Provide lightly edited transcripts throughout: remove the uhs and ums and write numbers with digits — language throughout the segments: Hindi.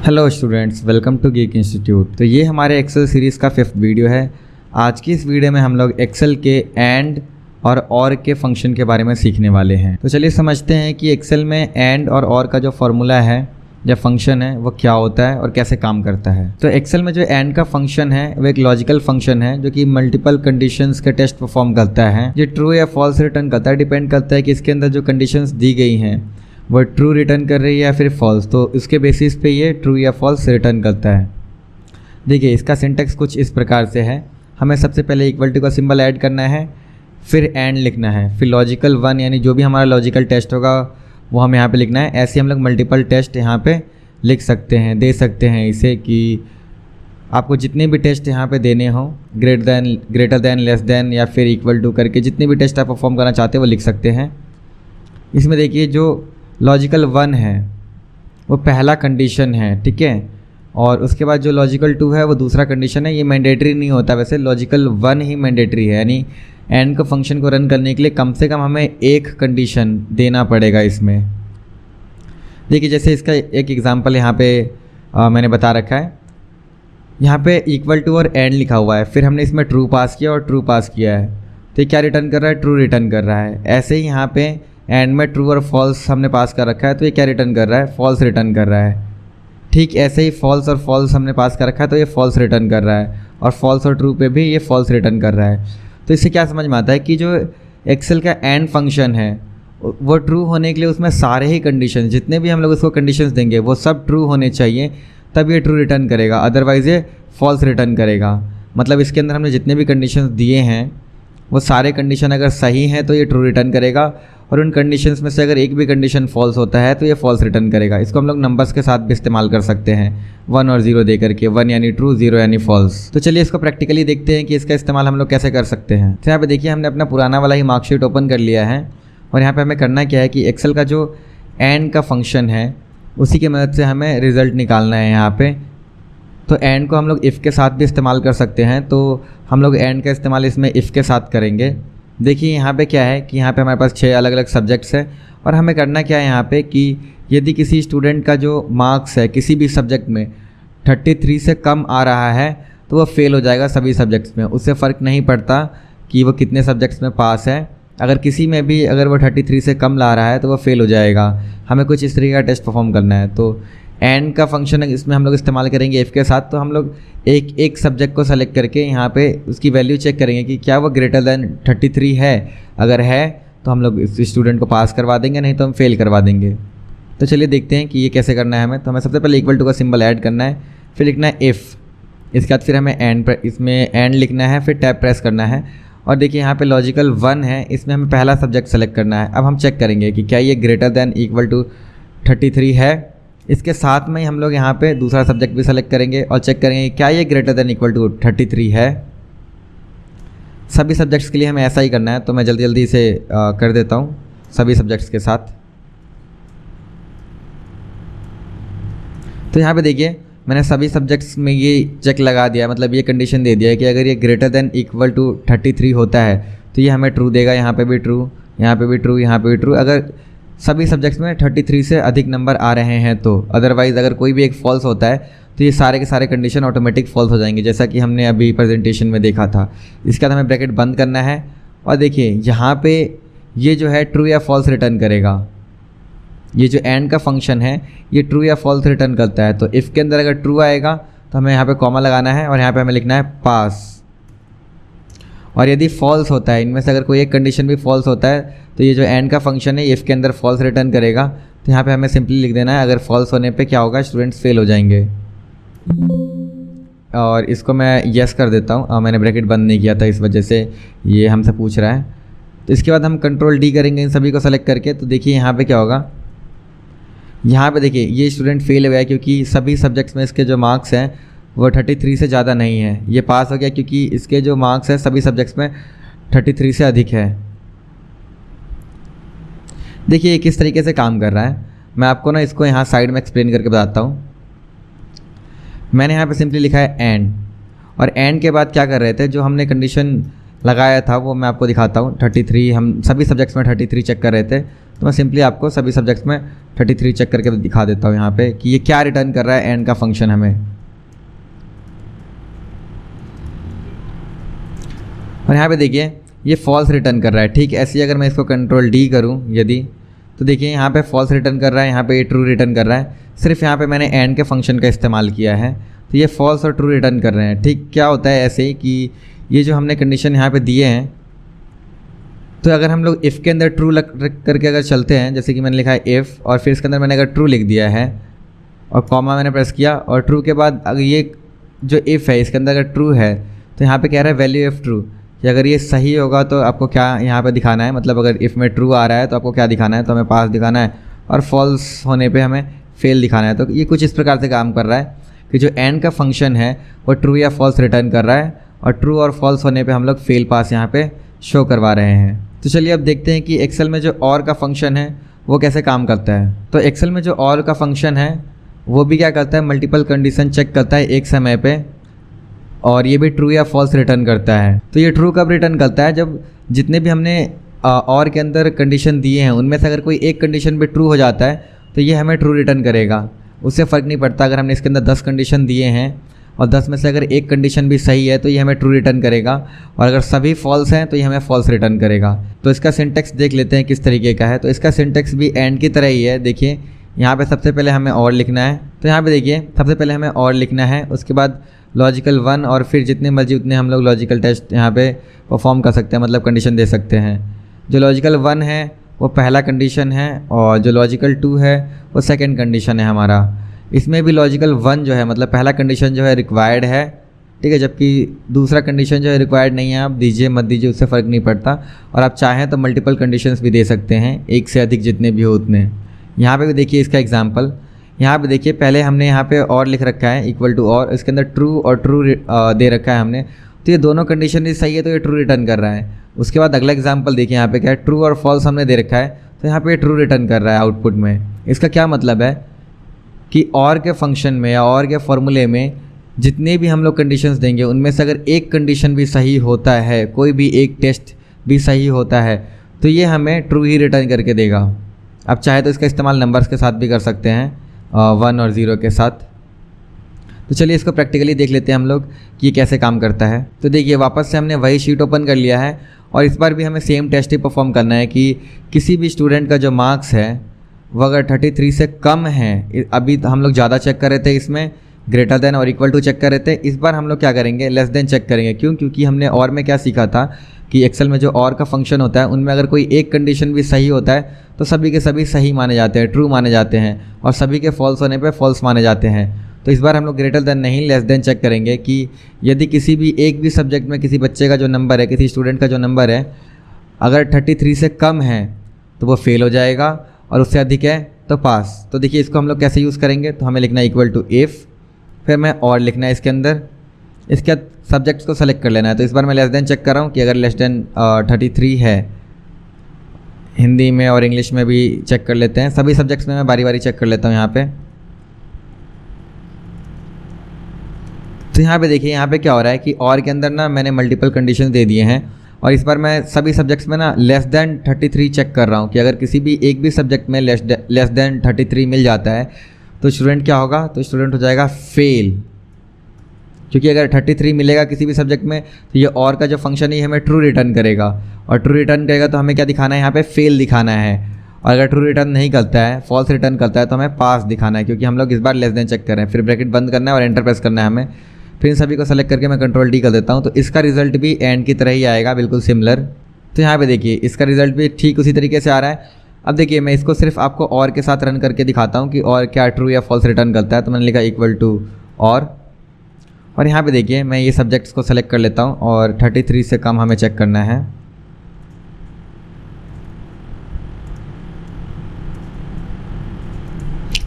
Hello students, welcome to Geek Institute. तो ये हमारे एक्सेल सीरीज़ का 5th वीडियो है। आज की इस वीडियो में हम लोग एक्सेल के एंड और के फंक्शन के बारे में सीखने वाले हैं। तो चलिए समझते हैं कि एक्सेल में एंड और का जो फॉर्मूला है या फंक्शन है वो क्या होता है और कैसे काम करता है। तो एक्सेल में जो एंड का फंक्शन है वो एक लॉजिकल फंक्शन है जो कि मल्टीपल कंडीशंस के टेस्ट परफॉर्म करता है। ये ट्रू या फॉल्स रिटर्न करता है, डिपेंड करता है कि इसके अंदर जो कंडीशंस दी गई हैं वो ट्रू रिटर्न कर रही है या फिर फॉल्स। तो इसके बेसिस पे ये ट्रू या फॉल्स रिटर्न करता है। देखिए इसका सिंटेक्स कुछ इस प्रकार से है। हमें सबसे पहले इक्वल टू का सिंबल ऐड करना है, फिर एंड लिखना है, फिर लॉजिकल वन यानी जो भी हमारा लॉजिकल टेस्ट होगा वो हमें यहाँ पे लिखना है। ऐसे हम लोग मल्टीपल टेस्ट यहाँ पे लिख सकते हैं, दे सकते हैं इसे कि आपको जितने भी टेस्ट यहाँ पे देने हों, ग्रेटर दैन, लेस दैन या फिर इक्वल टू करके जितने भी टेस्ट आप परफॉर्म करना चाहते हैं वो लिख सकते हैं। इसमें देखिए जो लॉजिकल वन है वो पहला कंडीशन है, ठीक है, और उसके बाद जो लॉजिकल टू है वो दूसरा कंडीशन है। ये मैंडेटरी नहीं होता, वैसे लॉजिकल वन ही मैंडेटरी है, यानी एंड का फंक्शन को रन करने के लिए कम से कम हमें एक कंडीशन देना पड़ेगा इसमें। देखिए जैसे इसका एक एग्जांपल यहाँ पे मैंने बता रखा है। यहाँ पे इक्वल टू और एंड लिखा हुआ है, फिर हमने इसमें ट्रू पास किया और ट्रू पास किया है, तो ये क्या रिटर्न कर रहा है? ट्रू रिटर्न कर रहा है। ऐसे ही यहाँ पे एंड में ट्रू और फॉल्स हमने पास कर रखा है, तो ये क्या रिटर्न कर रहा है? फॉल्स रिटर्न कर रहा है। ठीक ऐसे ही फॉल्स और फॉल्स हमने पास कर रखा है, तो ये फॉल्स रिटर्न कर रहा है, और फॉल्स और ट्रू पे भी ये फॉल्स रिटर्न कर रहा है। तो इससे क्या समझ में आता है कि जो एक्सेल का एंड फंक्शन है वो ट्रू होने के लिए उसमें सारे ही कंडीशन, जितने भी हम लोग उसको कंडीशंस देंगे वो सब ट्रू होने चाहिए, तब ये ट्रू रिटर्न करेगा, अदरवाइज़ ये फॉल्स रिटर्न करेगा। मतलब इसके अंदर हमने जितने भी कंडीशंस दिए हैं वो सारे कंडीशन अगर सही हैं तो ये ट्रू रिटर्न करेगा, और उन कंडीशंस में से अगर एक भी कंडीशन फॉल्स होता है तो ये फॉल्स रिटर्न करेगा। इसको हम लोग नंबर्स के साथ भी इस्तेमाल कर सकते हैं, 1 और 0 दे करके, 1 यानी ट्रू, 0 यानी फॉल्स। तो चलिए इसको प्रैक्टिकली देखते हैं कि इसका इस्तेमाल हम लोग कैसे कर सकते हैं। तो यहाँ पे देखिए हमने अपना पुराना वाला ही मार्कशीट ओपन कर लिया है, और यहाँ पर हमें करना क्या है कि एक्सेल का जो एंड का फंक्शन है उसी की मदद से हमें रिज़ल्ट निकालना है यहाँ पर। तो एंड को हम लोग इफ़ के साथ भी इस्तेमाल कर सकते हैं, तो हम लोग एंड का इस्तेमाल इसमें इफ़ के साथ करेंगे। देखिए यहाँ पे क्या है कि यहाँ पे हमारे पास 6 अलग अलग सब्जेक्ट्स हैं, और हमें करना क्या है यहाँ पे कि यदि किसी स्टूडेंट का जो मार्क्स है किसी भी सब्जेक्ट में 33 से कम आ रहा है तो वो फेल हो जाएगा सभी सब्जेक्ट्स में। उससे फ़र्क नहीं पड़ता कि वो कितने सब्जेक्ट्स में पास है, अगर किसी में भी अगर वो 33 से कम ला रहा है तो वो फेल हो जाएगा। हमें कुछ इस तरीके का टेस्ट परफॉर्म करना है। तो एंड का फंक्शन इसमें हम लोग इस्तेमाल करेंगे इफ़ के साथ। तो हम लोग एक सब्जेक्ट को सेलेक्ट करके यहाँ पे उसकी वैल्यू चेक करेंगे कि क्या वो ग्रेटर दैन 33 है। अगर है तो हम लोग इस स्टूडेंट को पास करवा देंगे, नहीं तो हम फेल करवा देंगे। तो चलिए देखते हैं कि ये कैसे करना है हमें। तो हमें सबसे पहले इक्वल टू का सिंबल ऐड करना है, फिर लिखना है इफ़, इसके बाद फिर हमें इसमें एंड लिखना है, फिर टैब प्रेस करना है। और देखिए यहाँ पे लॉजिकल वन है, इसमें हमें पहला सब्जेक्ट सेलेक्ट करना है। अब हम चेक करेंगे कि क्या ये ग्रेटर दैन इक्वल टू 33 है। इसके साथ में ही हम लोग यहाँ पे दूसरा सब्जेक्ट भी सेलेक्ट करेंगे और चेक करेंगे क्या ये ग्रेटर दैन इक्वल टू 33 है। सभी सब्जेक्ट्स के लिए हमें ऐसा ही करना है, तो मैं जल्दी जल्दी इसे कर देता हूँ सभी सब्जेक्ट्स के साथ। तो यहाँ पे देखिए मैंने सभी सब्जेक्ट्स में ये चेक लगा दिया, मतलब ये कंडीशन दे दिया है कि अगर ये ग्रेटर दैन इक्वल टू 33 होता है तो ये हमें ट्रू देगा। यहाँ पे भी ट्रू, यहाँ पे भी ट्रू, यहाँ पे भी ट्रू, अगर सभी सब्जेक्ट्स में 33 से अधिक नंबर आ रहे हैं तो। अदरवाइज़ अगर कोई भी एक फॉल्स होता है तो ये सारे के सारे कंडीशन ऑटोमेटिक फॉल्स हो जाएंगे, जैसा कि हमने अभी प्रेजेंटेशन में देखा था। इसके बाद हमें ब्रैकेट बंद करना है, और देखिए यहाँ पे ये जो है ट्रू या फॉल्स रिटर्न करेगा। ये जो एंड का फंक्शन है ये ट्रू या फॉल्स रिटर्न करता है। तो इफ़ के अंदर अगर ट्रू आएगा तो हमें यहाँ पे कॉमा लगाना है, और यहाँ पे हमें लिखना है पास। और यदि फॉल्स होता है, इनमें से अगर कोई एक कंडीशन भी फॉल्स होता है तो ये जो एंड का फंक्शन है इफ़ के अंदर फॉल्स रिटर्न करेगा। तो यहाँ पे हमें सिंपली लिख देना है, अगर फॉल्स होने पे क्या होगा, स्टूडेंट्स फेल हो जाएंगे। और इसको मैं यस कर देता हूँ, मैंने ब्रैकेट बंद नहीं किया था इस वजह से ये हमसे पूछ रहा है। तो इसके बाद हम कंट्रोल डी करेंगे इन सभी को सेलेक्ट करके। तो देखिए यहाँ पे क्या होगा, यहाँ पे देखिए ये स्टूडेंट फेल हो गया क्योंकि सभी सब्जेक्ट्स में इसके जो मार्क्स हैं वो 33 से ज़्यादा नहीं है। ये पास हो गया क्योंकि इसके जो मार्क्स हैं सभी सब्जेक्ट्स में 33 से अधिक है। देखिए ये किस तरीके से काम कर रहा है, मैं आपको ना इसको यहाँ साइड में एक्सप्लेन करके बताता हूँ। मैंने यहाँ पे सिंपली लिखा है एंड, और एंड के बाद क्या कर रहे थे, जो हमने कंडीशन लगाया था वो मैं आपको दिखाता हूँ। 33, हम सभी सब्जेक्ट्स में 33 चेक कर रहे थे। तो मैं सिंपली आपको सभी सब्जेक्ट्स में 33 चेक करके दिखा देता हूँ यहाँ पे कि ये क्या रिटर्न कर रहा है एंड का फंक्शन हमें। और यहाँ पे देखिए ये फॉल्स रिटर्न कर रहा है। ठीक ऐसे ही अगर मैं इसको कंट्रोल डी करूँ यदि, तो देखिए यहाँ पे फॉल्स रिटर्न कर रहा है, यहाँ पे ये ट्रू रिटर्न कर रहा है। सिर्फ यहाँ पे मैंने एंड के फंक्शन का इस्तेमाल किया है तो ये फॉल्स और ट्रू रिटर्न कर रहे हैं। ठीक क्या होता है ऐसे ही कि ये जो हमने कंडीशन यहाँ पे दिए हैं, तो अगर हम लोग इफ़ के अंदर ट्रू करके अगर चलते हैं, जैसे कि मैंने लिखा है इफ़ और फिर इसके अंदर मैंने अगर ट्रू लिख दिया है और कॉमा मैंने प्रेस किया और ट्रू के बाद अगर ये जो इफ़ है इसके अंदर अगर ट्रू है तो यहाँ पे कह रहा है वैल्यू ऑफ ट्रू कि अगर ये सही होगा तो आपको क्या यहाँ पे दिखाना है, मतलब अगर इफ़ में ट्रू आ रहा है तो आपको क्या दिखाना है, तो हमें पास दिखाना है और फॉल्स होने पे हमें फेल दिखाना है। तो ये कुछ इस प्रकार से काम कर रहा है कि जो एंड का फंक्शन है वो ट्रू या फॉल्स रिटर्न कर रहा है और ट्रू और फॉल्स होने पे हम लोग फेल पास यहाँ पे शो करवा रहे हैं। तो चलिए अब देखते हैं कि एक्सेल में जो और का फंक्शन है वो कैसे काम करता है। तो एक्सेल में जो और का फंक्शन है वो भी क्या करता है, मल्टीपल कंडीशन चेक करता है एक समय पे और ये भी ट्रू या फॉल्स रिटर्न करता है। तो ये ट्रू कब रिटर्न करता है, जब जितने भी हमने और के अंदर कंडीशन दिए हैं उनमें से अगर कोई एक कंडीशन भी ट्रू हो जाता है तो ये हमें ट्रू रिटर्न करेगा। उससे फ़र्क नहीं पड़ता अगर हमने इसके अंदर 10 कंडीशन दिए हैं और 10 में से अगर एक कंडीशन भी सही है तो ये हमें ट्रू रिटर्न करेगा और अगर सभी फॉल्स हैं तो ये हमें फॉल्स रिटर्न करेगा। तो इसका सिंटेक्स देख लेते हैं किस तरीके का है। तो इसका सिंटेक्स भी एंड की तरह ही है। देखिए यहाँ पे सबसे पहले हमें और लिखना है, तो यहाँ पे देखिए सबसे पहले हमें और लिखना है, उसके बाद लॉजिकल 1 और फिर जितने मर्जी उतने हम लोग लॉजिकल टेस्ट यहाँ पे परफॉर्म कर सकते हैं, मतलब कंडीशन दे सकते हैं। जो लॉजिकल 1 है वो पहला कंडीशन है और जो लॉजिकल 2 है वो सेकंड कंडीशन है हमारा। इसमें भी लॉजिकल 1 जो है मतलब पहला कंडीशन जो है रिक्वायर्ड है, ठीक है, जबकि दूसरा कंडीशन जो है रिक्वायर्ड नहीं है। आप दीजिए मत दीजिए उससे फ़र्क नहीं पड़ता और आप चाहें तो मल्टीपल कंडीशंस भी दे सकते हैं, एक से अधिक जितने भी हो उतने। यहाँ पे भी देखिए इसका एग्जांपल, यहाँ पे देखिए पहले हमने यहाँ पे और लिख रखा है इक्वल टू और, इसके अंदर ट्रू और ट्रू दे रखा है हमने, तो ये दोनों कंडीशन भी सही है तो ये ट्रू रिटर्न कर रहा है। उसके बाद अगला एग्जांपल देखिए यहाँ पे क्या है, ट्रू और फॉल्स हमने दे रखा है तो यहाँ पे ट्रू रिटर्न कर रहा है आउटपुट में। इसका क्या मतलब है कि और के फंक्शन में या और के फॉर्मूले में जितने भी हम लोग कंडीशंस देंगे उनमें से अगर एक कंडीशन भी सही होता है, कोई भी एक टेस्ट भी सही होता है तो ये हमें ट्रू ही रिटर्न करके देगा। आप चाहे तो इसका इस्तेमाल नंबर्स के साथ भी कर सकते हैं, 1 और 0 के साथ। तो चलिए इसको प्रैक्टिकली देख लेते हैं हम लोग कि ये कैसे काम करता है। तो देखिए वापस से हमने वही शीट ओपन कर लिया है और इस बार भी हमें सेम टेस्ट ही परफॉर्म करना है कि किसी भी स्टूडेंट का जो मार्क्स है वो अगर 33 से कम है, अभी हम लोग ज़्यादा चेक कर रहे थे, इसमें ग्रेटर देन और इक्वल टू चेक कर रहे थे, इस बार हम लोग क्या करेंगे लेस देन चेक करेंगे। क्यों? क्योंकि हमने और में क्या सीखा था कि एक्सेल में जो और का फंक्शन होता है उनमें अगर कोई एक कंडीशन भी सही होता है तो सभी के सभी सही माने जाते हैं, ट्रू माने जाते हैं और सभी के फॉल्स होने पे फॉल्स माने जाते हैं। तो इस बार हम लोग ग्रेटर देन नहीं लेस देन चेक करेंगे कि यदि किसी भी एक भी सब्जेक्ट में किसी बच्चे का जो नंबर है, किसी स्टूडेंट का जो नंबर है अगर 33 से कम है तो वो फेल हो जाएगा और उससे अधिक है तो पास। तो देखिए इसको हम लोग कैसे यूज़ करेंगे, तो हमें लिखना है इक्वल टू इफ़, फिर मैं और लिखना है इसके अंदर, इसके बाद सब्जेक्ट्स को सेलेक्ट कर लेना है। तो इस बार मैं लेस देन चेक कर रहा हूँ कि अगर लेस देन 33 है, हिंदी में और इंग्लिश में भी चेक कर लेते हैं, सभी सब्जेक्ट्स में मैं बारी बारी चेक कर लेता हूँ यहाँ पे। तो यहाँ पे देखिए यहाँ पे क्या हो रहा है कि और के अंदर ना मैंने मल्टीपल कंडीशन दे दिए हैं और इस बार मैं सभी सब्जेक्ट्स में ना लेस देन 33 चेक कर रहा हूँ कि अगर किसी भी एक भी सब्जेक्ट में लेस देन 33 मिल जाता है तो स्टूडेंट क्या होगा, तो स्टूडेंट हो जाएगा फेल। क्योंकि अगर 33 मिलेगा किसी भी सब्जेक्ट में तो ये और का जो फंक्शन है हमें ट्रू रिटर्न करेगा और ट्रू रिटर्न करेगा तो हमें क्या दिखाना है, यहाँ पे फेल दिखाना है। और अगर ट्रू रिटर्न नहीं करता है, फॉल्स रिटर्न करता है तो हमें पास दिखाना है, क्योंकि हम लोग इस बार लेस देन चेक कर रहे हैं। फिर ब्रैकेट बंद करना है और एंटर प्रेस करना है हमें। फिर इन सभी को सेलेक्ट करके मैं कंट्रोल डी कर देता हूँ तो इसका रिजल्ट भी एंड की तरह ही आएगा, बिल्कुल सिमिलर। तो यहाँ पे देखिए इसका रिजल्ट भी ठीक उसी तरीके से आ रहा है। अब देखिए मैं इसको सिर्फ आपको और के साथ रन करके दिखाता हूँ कि और क्या ट्रू या फॉल्स रिटर्न करता है। तो मैंने लिखा इक्वल टू और यहाँ पे देखिए मैं ये सब्जेक्ट्स को सेलेक्ट कर लेता हूँ और 33 से कम हमें चेक करना है।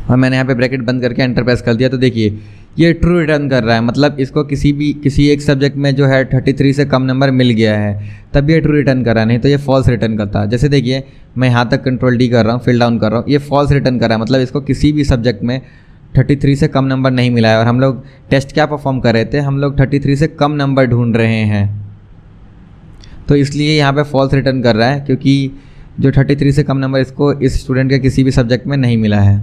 और मैंने यहाँ पे ब्रैकेट बंद करके एंटर प्रेस कर दिया। तो देखिए ये ट्रू रिटर्न कर रहा है, मतलब इसको किसी एक सब्जेक्ट में जो है 33 से कम नंबर मिल गया है तब ये ट्रू रिटर्न कर रहा है, नहीं तो ये फॉल्स रिटर्न करता है। जैसे देखिए मैं यहाँ तक कंट्रोल डी कर रहा हूँ, फिल डाउन कर रहा हूँ, ये फॉल्स रिटर्न कर रहा है, मतलब इसको किसी भी सब्जेक्ट में 33 से कम नंबर नहीं मिला है। और हम लोग टेस्ट क्या परफॉर्म कर रहे थे, हम लोग 33 से कम नंबर ढूंढ रहे हैं, तो इसलिए यहाँ पे फॉल्स रिटर्न कर रहा है। क्योंकि जो 33 से कम नंबर इसको इस स्टूडेंट के किसी भी सब्जेक्ट में नहीं मिला है।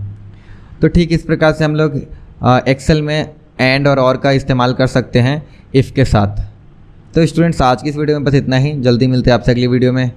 तो ठीक इस प्रकार से हम लोग एक्सेल में एंड और का इस्तेमाल कर सकते हैं इफ़ के साथ। तो स्टूडेंट्स आज की इस वीडियो में बस इतना ही। जल्दी मिलते हैं आपसे अगली वीडियो में।